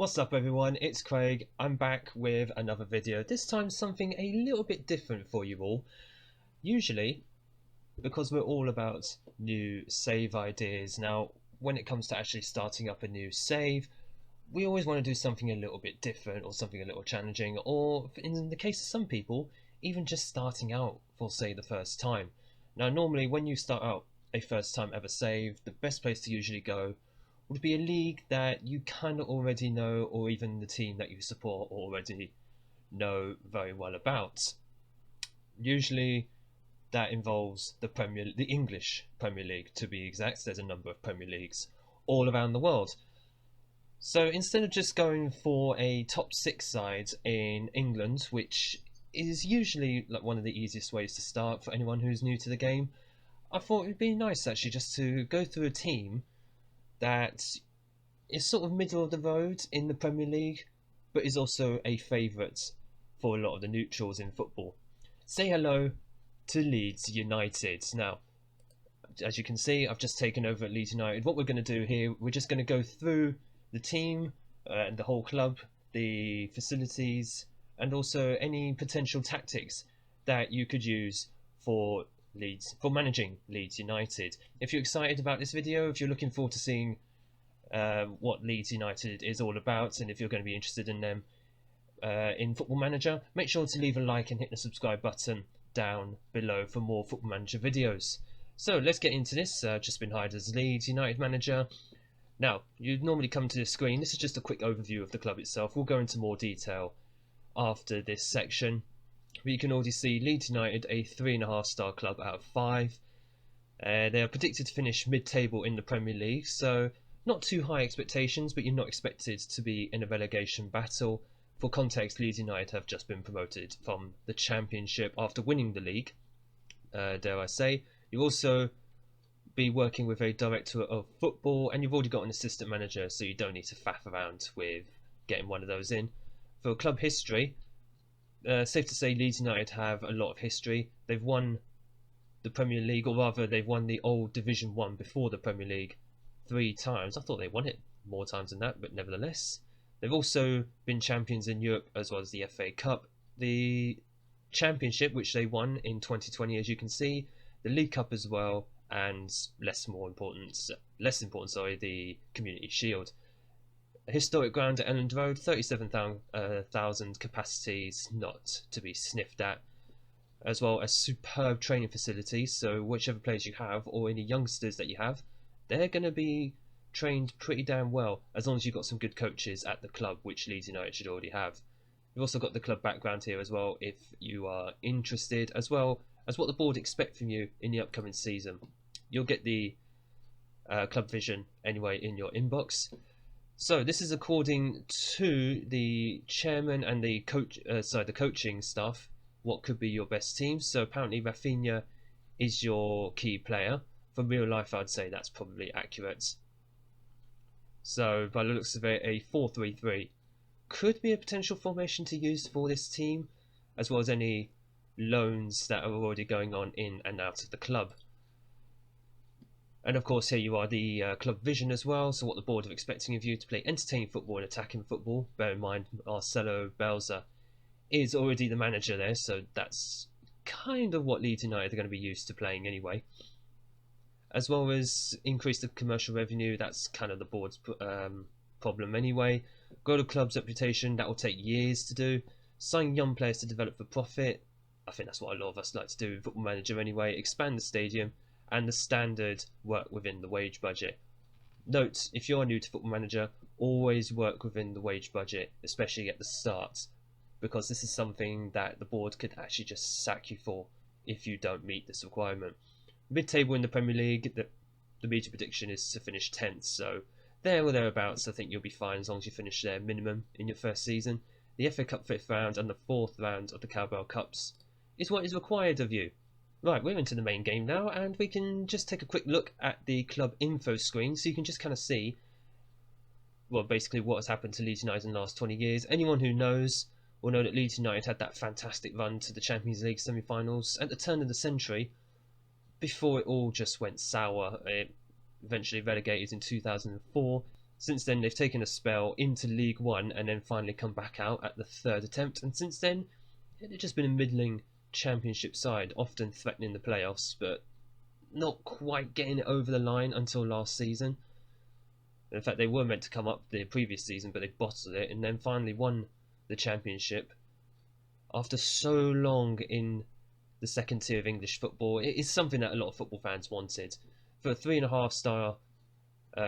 What's up everyone, it's Craig. I'm back with another video, this time something a little bit different for you all. Usually, because we're all about new save ideas, now when it comes to actually starting up a new save, we always want to do something a little bit different or something a little challenging, or in the case of some people, even just starting out for say the first time. Now normally when you start out a first time ever save, the best place to usually go would be a league that you kind of already know, or even the team that you support already know very well about. Usually that involves the English Premier League to be exact. There's a number of Premier Leagues all around the world. So instead of just going for a top six side in England, which is usually like one of the easiest ways to start for anyone who's new to the game, I thought it would be nice actually just to go through a team that is sort of middle of the road in the Premier League, but is also a favourite for a lot of the neutrals in football. Say hello to Leeds United. Now, as you can see, I've just taken over at Leeds United. What we're going to do here, we're just going to go through the team and the whole club, the facilities, and also any potential tactics that you could use for managing Leeds United. If you're excited about this video, if you're looking forward to seeing what Leeds United is all about, and if you're going to be interested in them in Football Manager, make sure to leave a like and hit the subscribe button down below for more Football Manager videos. So let's get into this. Just been hired as Leeds United manager. Now, you'd normally come to this screen. This is just a quick overview of the club itself. We'll go into more detail after this section. But you can already see Leeds United, a 3.5 star club out of 5. They are predicted to finish mid-table in the Premier League, so not too high expectations, but you're not expected to be in a relegation battle. For context, Leeds United have just been promoted from the Championship after winning the league, dare I say. You'll also be working with a director of football, and you've already got an assistant manager, so you don't need to faff around with getting one of those in. For club history, safe to say Leeds United have a lot of history. They've won the Premier League, or rather they've won the old Division 1 before the Premier League 3 times. I thought they won it more times than that, but nevertheless. They've also been champions in Europe as well as the FA Cup. The Championship, which they won in 2020, as you can see. The League Cup as well, and less important, the Community Shield. A historic ground at Elland Road, 37,000 capacities, not to be sniffed at, as well as superb training facilities. So whichever players you have, or any youngsters that you have, they're going to be trained pretty damn well, as long as you've got some good coaches at the club, which Leeds United should already have. You've also got the club background here as well, if you are interested, as well as what the board expect from you in the upcoming season. You'll get the club vision anyway in your inbox. So this is according to the chairman and the the coaching staff, what could be your best team. So apparently Rafinha is your key player. For real life, I'd say that's probably accurate. So by the looks of it, a 4-3-3 could be a potential formation to use for this team, as well as any loans that are already going on in and out of the club. And of course, here you are, the club vision as well. So what the board are expecting of you: to play entertaining football and attacking football. Bear in mind, Marcelo Bielsa is already the manager there, so that's kind of what Leeds United are going to be used to playing anyway. As well as increase the commercial revenue, that's kind of the board's problem anyway. Grow the club's reputation, that will take years to do. Sign young players to develop for profit. I think that's what a lot of us like to do in Football Manager anyway. Expand the stadium and the standard work within the wage budget. Note, if you're new to Football Manager, always work within the wage budget, especially at the start, because this is something that the board could actually just sack you for if you don't meet this requirement. Mid-table in the Premier League, the media prediction is to finish 10th, so there or thereabouts. I think you'll be fine as long as you finish there minimum in your first season. The FA Cup 5th round and the 4th round of the Carabao Cups is what is required of you. Right, we're into the main game now, and we can just take a quick look at the club info screen, so you can just kind of see, well, basically what has happened to Leeds United in the last 20 years. Anyone who knows will know that Leeds United had that fantastic run to the Champions League semi-finals at the turn of the century, before it all just went sour. It eventually relegated in 2004. Since then, they've taken a spell into League One and then finally come back out at the third attempt. And since then, it's just been a middling Championship side, often threatening the playoffs, but not quite getting it over the line until last season. In fact, they were meant to come up the previous season, but they bottled it and then finally won the Championship after so long in the second tier of English football. It is something that a lot of football fans wanted. For a 3.5-star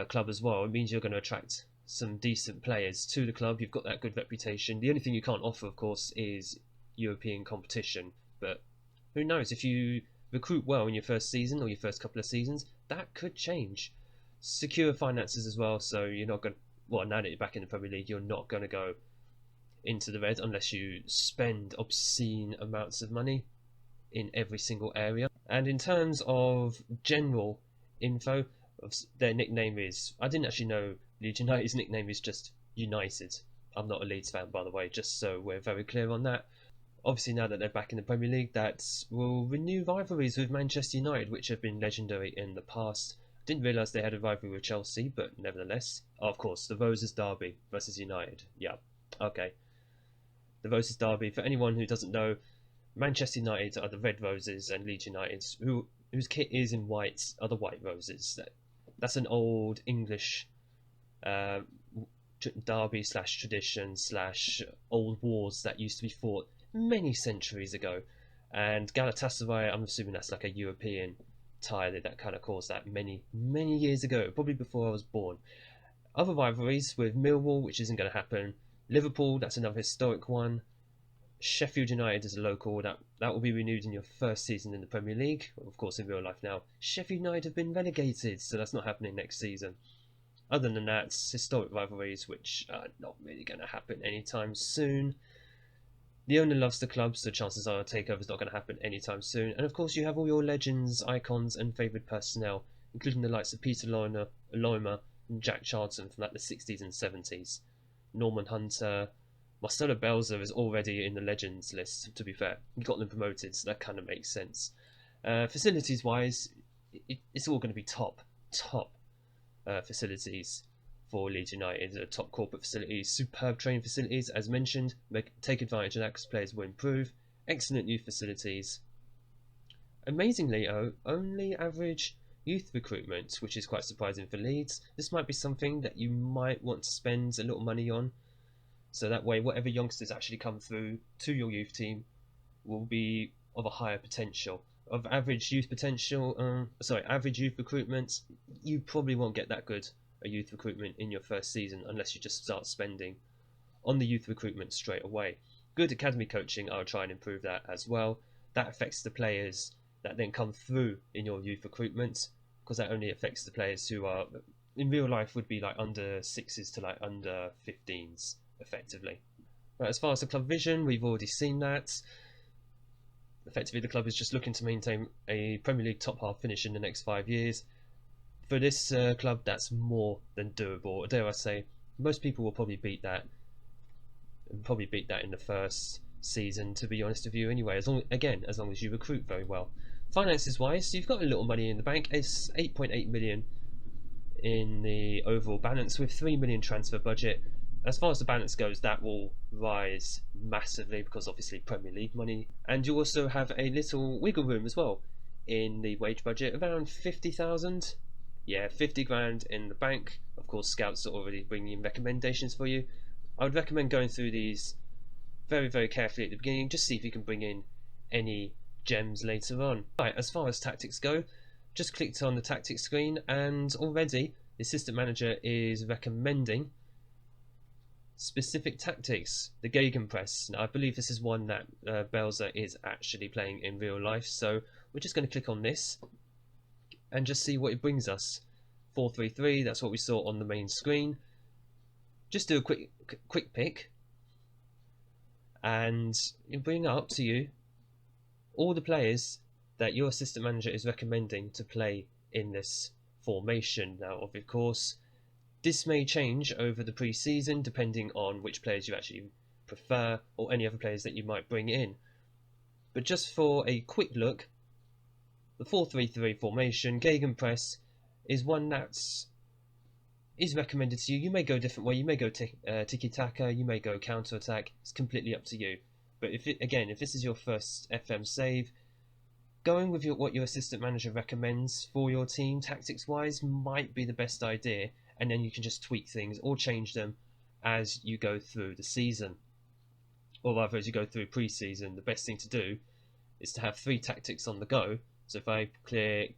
club as well, it means you're going to attract some decent players to the club. You've got that good reputation. The only thing you can't offer, of course, is European competition. But who knows, if you recruit well in your first season or your first couple of seasons, that could change. Secure finances as well, so you're not going to, well, now that you're back in the Premier League, you're not going to go into the red unless you spend obscene amounts of money in every single area. And in terms of general info, their nickname is, I didn't actually know Leeds United's nickname is just United. I'm not a Leeds fan, by the way, just so we're very clear on that. Obviously, now that they're back in the Premier League, that will renew rivalries with Manchester United, which have been legendary in the past. Didn't realise they had a rivalry with Chelsea, but nevertheless. Oh, of course, the Roses Derby versus United. Yeah, okay. The Roses Derby, for anyone who doesn't know, Manchester United are the Red Roses and Leeds United, whose kit is in white, are the White Roses. That's an old English derby slash tradition slash old wars that used to be fought many centuries ago. And Galatasaray, I'm assuming that's like a European tie that kind of caused that many years ago, probably before I was born. Other rivalries with Millwall, which isn't going to happen. Liverpool, that's another historic one. Sheffield United is a local, that will be renewed in your first season in the Premier League. Of course, in real life now, Sheffield United have been relegated, so that's not happening next season. Other than that, it's historic rivalries, which are not really going to happen anytime soon. The owner loves the club, so chances are a takeover's not going to happen anytime soon. And of course, you have all your legends, icons, and favoured personnel, including the likes of Peter Lorimer and Jack Charlton from like the 60s and 70s. Norman Hunter, Marcelo Bielsa is already in the legends list, to be fair. He got them promoted, so that kind of makes sense. Facilities-wise, it's all going to be top facilities for Leeds United, top corporate facilities, superb training facilities, as mentioned. Take advantage of that because players will improve. Excellent youth facilities. Amazingly, only average youth recruitment, which is quite surprising for Leeds. This might be something that you might want to spend a little money on, so that way whatever youngsters actually come through to your youth team will be of a higher potential. Of average youth average youth recruitment, you probably won't get that good a youth recruitment in your first season unless you just start spending on the youth recruitment straight away. Good academy coaching, I'll try and improve that as well. That affects the players that then come through in your youth recruitment, because that only affects the players who are, in real life, would be like under 6s to like under 15s, effectively. But as far as the club vision, we've already seen that. Effectively, the club is just looking to maintain a Premier League top half finish in the next 5 years. For this club, that's more than doable. Dare I say, most people will probably beat that. In the first season, to be honest with you. Anyway, as long as you recruit very well. Finances wise, you've got a little money in the bank. It's 8.8 million in the overall balance with 3 million transfer budget. As far as the balance goes, that will rise massively because obviously Premier League money, and you also have a little wiggle room as well in the wage budget, around 50,000. Yeah, 50 grand in the bank. Of course, scouts are already bringing in recommendations for you. I would recommend going through these very, very carefully at the beginning, just see if you can bring in any gems later on. Right, as far as tactics go, just clicked on the tactics screen and already the assistant manager is recommending specific tactics, the Gegenpress. Now, I believe this is one that Bielsa is actually playing in real life, so we're just going to click on this and just see what it brings us. 4-3-3, that's what we saw on the main screen. Just do a quick pick and it'll bring up to you all the players that your assistant manager is recommending to play in this formation. Now, of course, this may change over the pre-season depending on which players you actually prefer or any other players that you might bring in. But just for a quick look, the 4-3-3 formation, Gegenpress, is one that's is recommended to you. You may go a different way. You may go tiki-taka. You may go counter-attack. It's completely up to you. But if this is your first FM save, going with what your assistant manager recommends for your team tactics-wise might be the best idea, and then you can just tweak things or change them as you go through the season. Or rather, as you go through pre-season, the best thing to do is to have 3 tactics on the go. So if I click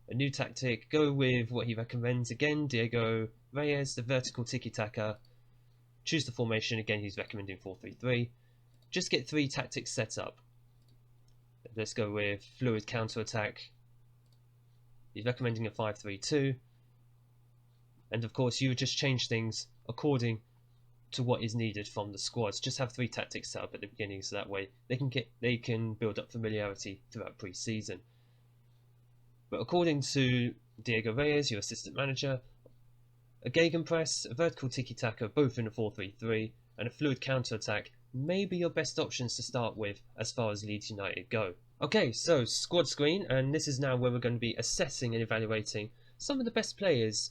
a new tactic, go with what he recommends again, Diego Reyes, the vertical tiki-taka, choose the formation, again he's recommending 4-3-3, just get 3 tactics set up. Let's go with fluid counter-attack, he's recommending a 5-3-2, and of course you would just change things according to what is needed from the squads. Just have 3 tactics set up at the beginning, so that way they can build up familiarity throughout pre-season. But according to Diego Reyes, your assistant manager, a gegenpress, a vertical tiki-taka, both in a 4-3-3, and a fluid counter-attack may be your best options to start with as far as Leeds United go. Okay, so squad screen, and this is now where we're going to be assessing and evaluating some of the best players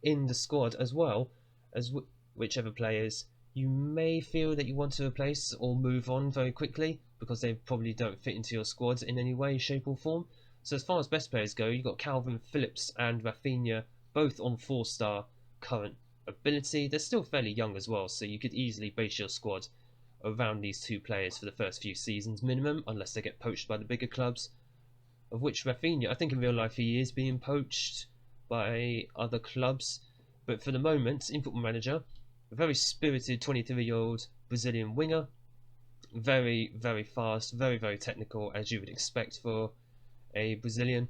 in the squad, as well as whichever players you may feel that you want to replace or move on very quickly because they probably don't fit into your squad in any way, shape or form. So as far as best players go, you've got Calvin Phillips and Rafinha, both on 4-star current ability. They're still fairly young as well, so you could easily base your squad around these 2 players for the first few seasons minimum, unless they get poached by the bigger clubs. Of which Rafinha, I think in real life he is being poached by other clubs, but for the moment, in Football Manager, a very spirited 23-year-old Brazilian winger, very, very fast, very, very technical, as you would expect for a Brazilian.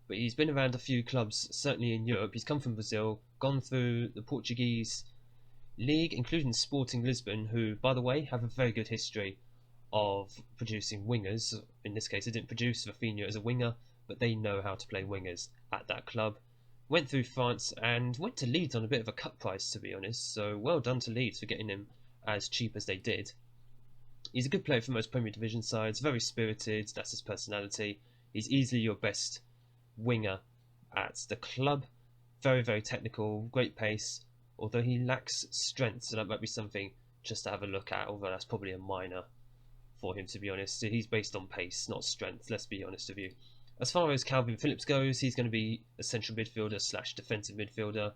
But he's been around a few clubs, certainly in Europe. He's come from Brazil, gone through the Portuguese league, including Sporting Lisbon, who, by the way, have a very good history of producing wingers. In this case, they didn't produce Rafinha as a winger, but they know how to play wingers at that club. Went through France and went to Leeds on a bit of a cut price, to be honest, so well done to Leeds for getting him as cheap as they did. He's a good player for most Premier Division sides, very spirited, that's his personality. He's easily your best winger at the club. Very, very technical, great pace, although he lacks strength, so that might be something just to have a look at, although that's probably a minor for him, to be honest. He's based on pace, not strength, let's be honest with you. As far as Calvin Phillips goes, he's going to be a central midfielder / defensive midfielder.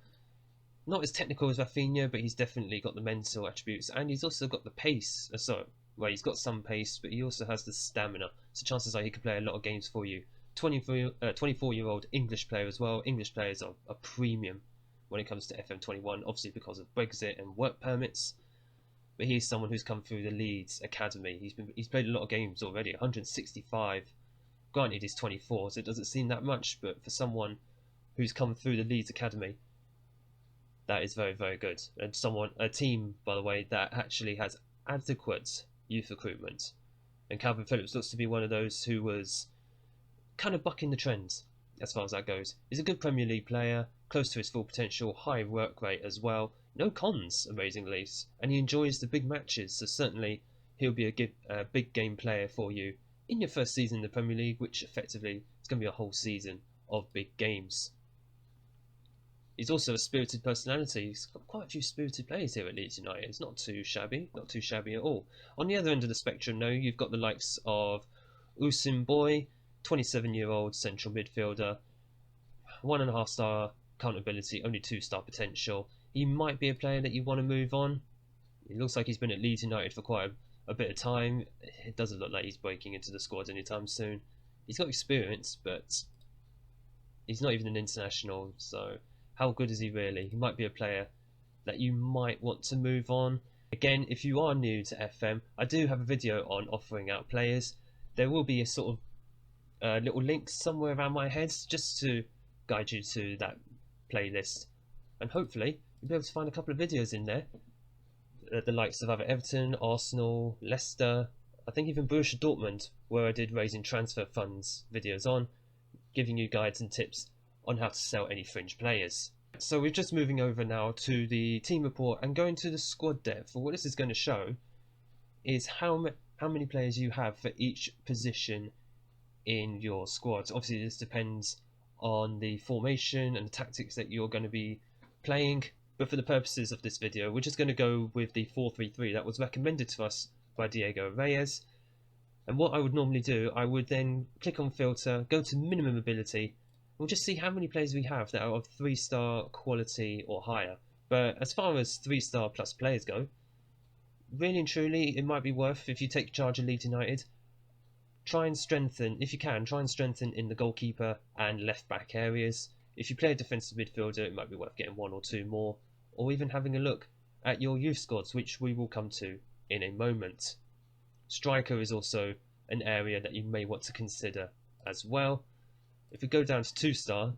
Not as technical as Rafinha, but he's definitely got the mental attributes, and he's also got the pace. He's got some pace, but he also has the stamina. So chances are he could play a lot of games for you. 24-year-old English player as well. English players are a premium when it comes to FM21, obviously because of Brexit and work permits. But he's someone who's come through the Leeds Academy. He's played a lot of games already, 165. Granted, he's 24, so it doesn't seem that much, but for someone who's come through the Leeds Academy, that is very, very good. And a team, by the way, that actually has adequate youth recruitment. And Calvin Phillips looks to be one of those who was kind of bucking the trends as far as that goes. He's a good Premier League player, close to his full potential, high work rate as well. No cons, amazingly, and he enjoys the big matches, so certainly he'll be a big game player for you in your first season in the Premier League, which effectively is going to be a whole season of big games. He's also a spirited personality. He's got quite a few spirited players here at Leeds United. It's not too shabby at all. On the other end of the spectrum, though, you've got the likes of Usain Boy, 27-year-old central midfielder, 1.5-star current ability, only 2-star potential. He might be a player that you want to move on. It looks like he's been at Leeds United for quite a bit of time. It doesn't look like he's breaking into the squad anytime soon. He's got experience, but he's not even an international, so how good is he really? He might be a player that you might want to move on. Again, if you are new to FM, I do have a video on offering out players. There will be a sort of little link somewhere around my head just to guide you to that playlist, and hopefully you'll be able to find a couple of videos in there, the likes of either Everton, Arsenal, Leicester, I think even Borussia Dortmund, where I did raising transfer funds videos on, giving you guides and tips on how to sell any fringe players. So we're just moving over now to the team report and going to the squad depth. What this is going to show is how many players you have for each position in your squad. Obviously this depends on the formation and the tactics that you're going to be playing. But for the purposes of this video, we're just going to go with the 4-3-3 that was recommended to us by Diego Reyes. And what I would normally do, I would then click on filter, go to minimum ability. We'll just see how many players we have that are of 3-star quality or higher. But as far as 3-star plus players go, really and truly, it might be worth, if you take charge of Leeds United, try and strengthen, if you can, try and strengthen in the goalkeeper and left back areas. If you play a defensive midfielder, it might be worth getting 1 or 2 more, or even having a look at your youth squads, which we will come to in a moment. Striker is also an area that you may want to consider as well. If we go down to 2-star,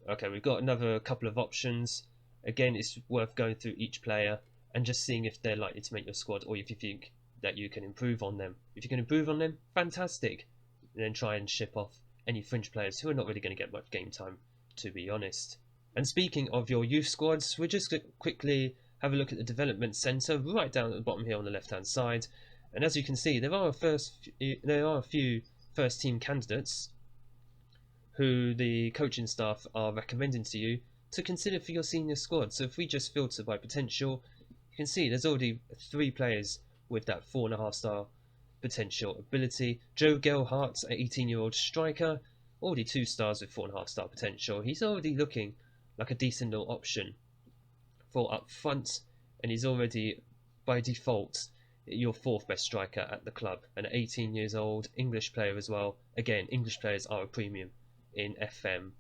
okay, we've got another couple of options. Again, it's worth going through each player and just seeing if they're likely to make your squad, or if you think that you can improve on them. If you can improve on them, fantastic. And then try and ship off any fringe players who are not really going to get much game time, to be honest. And speaking of your youth squads, we'll just quickly have a look at the development centre right down at the bottom here on the left hand side. And as you can see, there are a few first team candidates who the coaching staff are recommending to you to consider for your senior squad. So if we just filter by potential, you can see there's already 3 players with that 4.5-star potential ability. Joe Gelhardt, an 18-year-old striker, already 2 stars with 4.5-star potential. He's already looking like a decent little option for up front, and he's already by default your 4th best striker at the club. An 18 years old English player as well. Again, English players are a premium in FM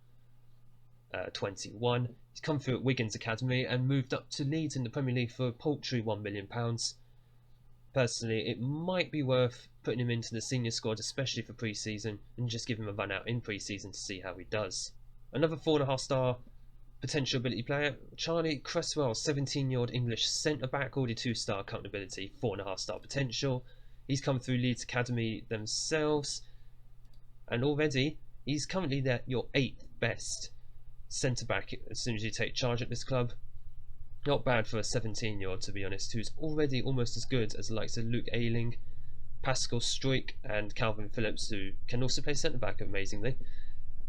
21. He's come through at Wigan's Academy and moved up to Leeds in the Premier League for a paltry £1 million. Personally, it might be worth putting him into the senior squad, especially for pre-season, and just give him a run out in pre-season to see how he does. Another 4.5-star potential ability player, Charlie Cresswell, 17-year-old English centre-back, already 2-star current ability, 4.5-star potential. He's come through Leeds Academy themselves, and already he's currently your 8th best centre-back as soon as you take charge at this club. Not bad for a 17-year-old, to be honest, who's already almost as good as the likes of Luke Ayling, Pascal Struijk and Calvin Phillips, who can also play centre-back amazingly,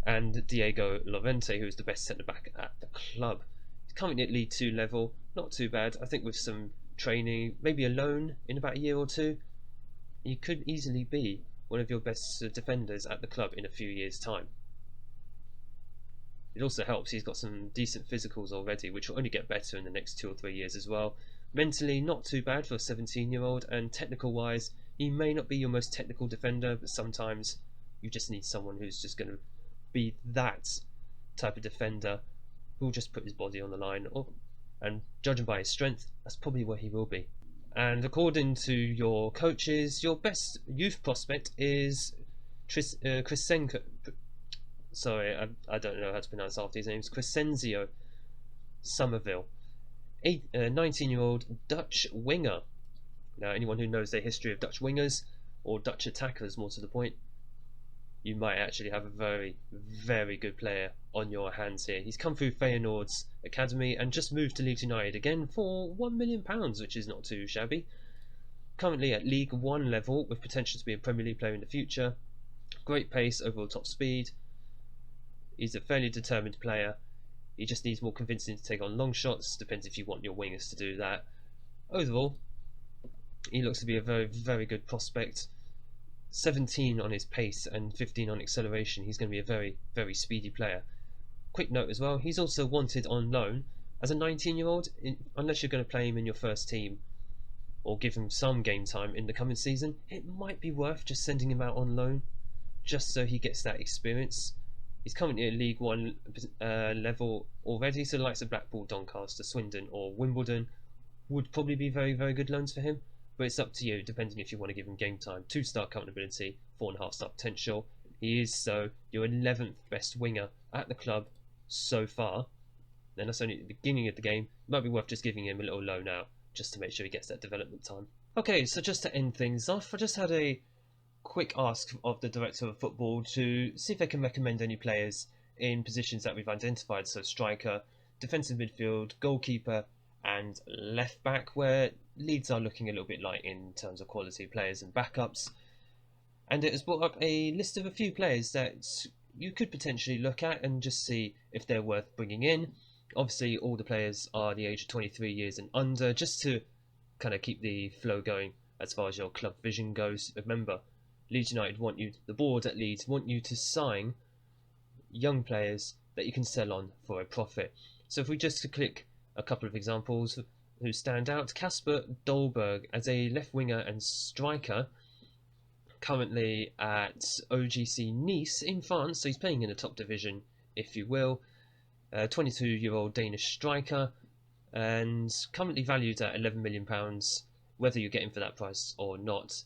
and Diego Lorente, who is the best centre-back at the club. He's currently at League 2 level, not too bad. I think with some training, maybe a loan in about a year or 2, he could easily be one of your best defenders at the club in a few years' time. It also helps he's got some decent physicals already, which will only get better in the next 2 or 3 years as well. Mentally, not too bad for a 17-year-old, and technical-wise, he may not be your most technical defender, but sometimes you just need someone who's just going to be that type of defender who'll just put his body on the line, and judging by his strength, that's probably where he will be. And according to your coaches, your best youth prospect is Crescencio. Sorry, I don't know how to pronounce half these names. Crescencio Somerville, 19-year-old Dutch winger. Now, anyone who knows the history of Dutch wingers, or Dutch attackers more to the point, you might actually have a very, very good player on your hands here. He's come through Feyenoord's academy and just moved to Leeds United again for £1 million, which is not too shabby. Currently at League 1 level, with potential to be a Premier League player in the future. Great pace, overall top speed. He's a fairly determined player. He just needs more convincing to take on long shots. Depends if you want your wingers to do that. Overall, he looks to be a very, very good prospect. 17 on his pace and 15 on acceleration. He's going to be a very, very speedy player. Quick note as well, he's also wanted on loan as a 19-year-old, unless you're going to play him in your first team or give him some game time in the coming season. It might be worth just sending him out on loan just so he gets that experience. He's currently at League 1 level already, so the likes of Blackpool, Doncaster, Swindon or Wimbledon would probably be very, very good loans for him. But it's up to you, depending if you want to give him game time. 2-star current ability, 4.5-star potential. He is your 11th best winger at the club so far. Then that's only at the beginning of the game. It might be worth just giving him a little loan out, just to make sure he gets that development time. Okay, so just to end things off, I just had a quick ask of the director of football to see if they can recommend any players in positions that we've identified, so striker, defensive midfield, goalkeeper and left back, where Leeds are looking a little bit light in terms of quality of players and backups. And it has brought up a list of a few players that you could potentially look at and just see if they're worth bringing in. Obviously, all the players are the age of 23 years and under, just to kind of keep the flow going as far as your club vision goes. Remember, Leeds United want you, the board at Leeds want you to sign young players that you can sell on for a profit. So if we just click a couple of examples who stand out, Kasper Dolberg as a left winger and striker, currently at OGC Nice in France, so he's playing in the top division, if you will. 22-year-old Danish striker, and currently valued at £11 million. Whether you get him for that price or not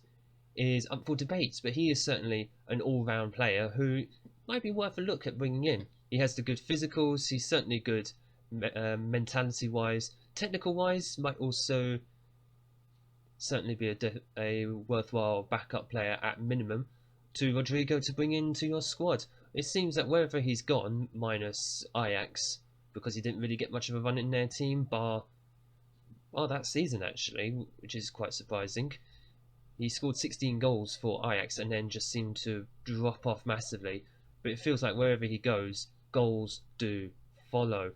is up for debate, but he is certainly an all-round player who might be worth a look at bringing in. He has the good physicals, he's certainly good mentality-wise. Technical-wise, might also certainly be a worthwhile backup player at minimum to Rodrigo to bring into your squad. It seems that wherever he's gone, minus Ajax, because he didn't really get much of a run in their team, bar that season actually, which is quite surprising. He scored 16 goals for Ajax and then just seemed to drop off massively. But it feels like wherever he goes, goals do follow.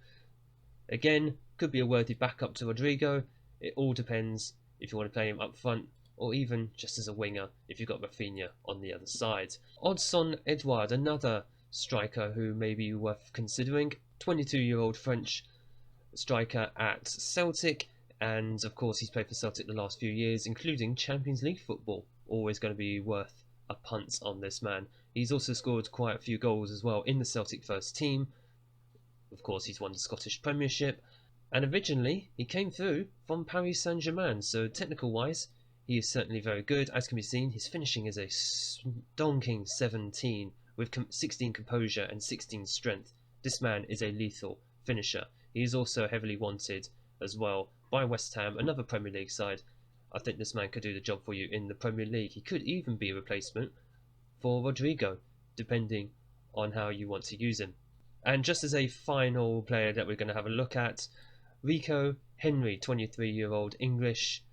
Again, could be a worthy backup to Rodrigo. It all depends if you want to play him up front, or even just as a winger if you've got Rafinha on the other side. Odson Edouard, another striker who may be worth considering. 22-year-old French striker at Celtic, and of course he's played for Celtic the last few years, including Champions League football. Always going to be worth a punt on this man. He's also scored quite a few goals as well in the Celtic first team. Of course, he's won the Scottish Premiership, and originally he came through from Paris Saint-Germain, so technical-wise, he is certainly very good. As can be seen, his finishing is a stonking 17 with 16 composure and 16 strength. This man is a lethal finisher. He is also heavily wanted as well by West Ham, another Premier League side. I think this man could do the job for you in the Premier League. He could even be a replacement for Rodrigo, depending on how you want to use him. And just as a final player that we're going to have a look at, Rico Henry, 23-year-old English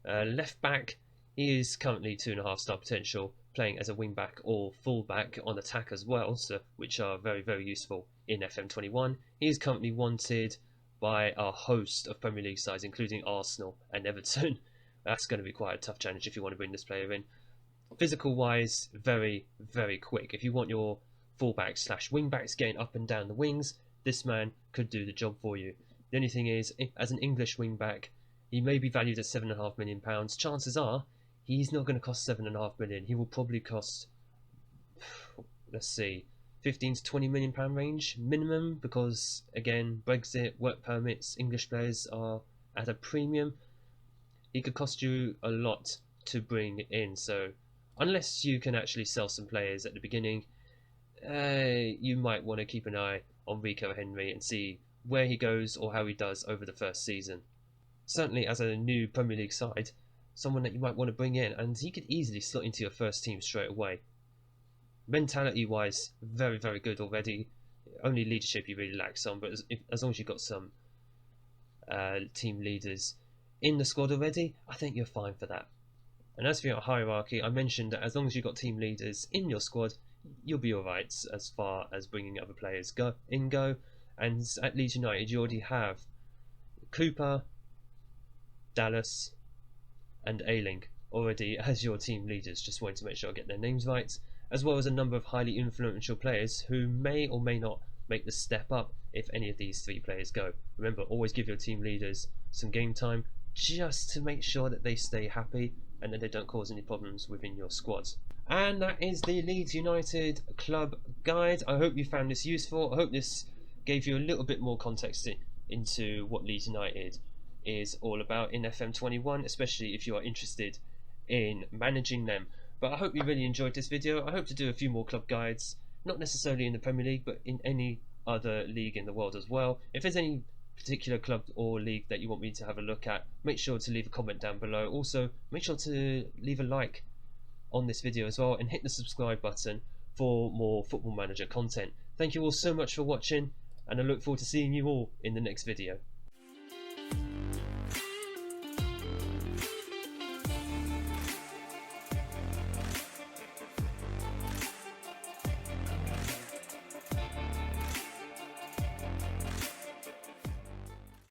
left back. He is currently 2.5 star potential, playing as a wing back or full back on attack as well, so which are very, very useful in FM21. He is currently wanted by a host of Premier League sides, including Arsenal and Everton. That's going to be quite a tough challenge if you want to bring this player in. Physical wise, very, very quick. If you want your fullbacks / wing backs getting up and down the wings, this man could do the job for you. The only thing is, as an English wing back, he may be valued at £7.5 million. Chances are he's not going to cost £7.5 million. He will probably cost, let's see, £15 to £20 million range minimum, because again, Brexit, work permits, English players are at a premium. He could cost you a lot to bring in, so unless you can actually sell some players at the beginning, you might want to keep an eye on Rico Henry and see where he goes or how he does over the first season. Certainly as a new Premier League side, someone that you might want to bring in, and he could easily slot into your first team straight away. Mentality wise, very, very good already. Only leadership you really lack some, but as long as you've got some team leaders in the squad already, I think you're fine for that. And as for your hierarchy, I mentioned that as long as you've got team leaders in your squad, you'll be alright as far as bringing other players go. And at Leeds United, you already have Cooper, Dallas, and Ayling already as your team leaders. Just wanted to make sure I get their names right, as well as a number of highly influential players who may or may not make the step up if any of these three players go. Remember, always give your team leaders some game time, just to make sure that they stay happy and that they don't cause any problems within your squad. And that is the Leeds United club guide. I hope you found this useful. I hope this gave you a little bit more context into what Leeds United is all about in FM21, especially if you are interested in managing them. But I hope you really enjoyed this video. I hope to do a few more club guides, not necessarily in the Premier League, but in any other league in the world as well. If there's any particular club or league that you want me to have a look at, make sure to leave a comment down below. Also, make sure to leave a like on this video as well, and hit the subscribe button for more Football Manager content. Thank you all so much for watching, and I look forward to seeing you all in the next video.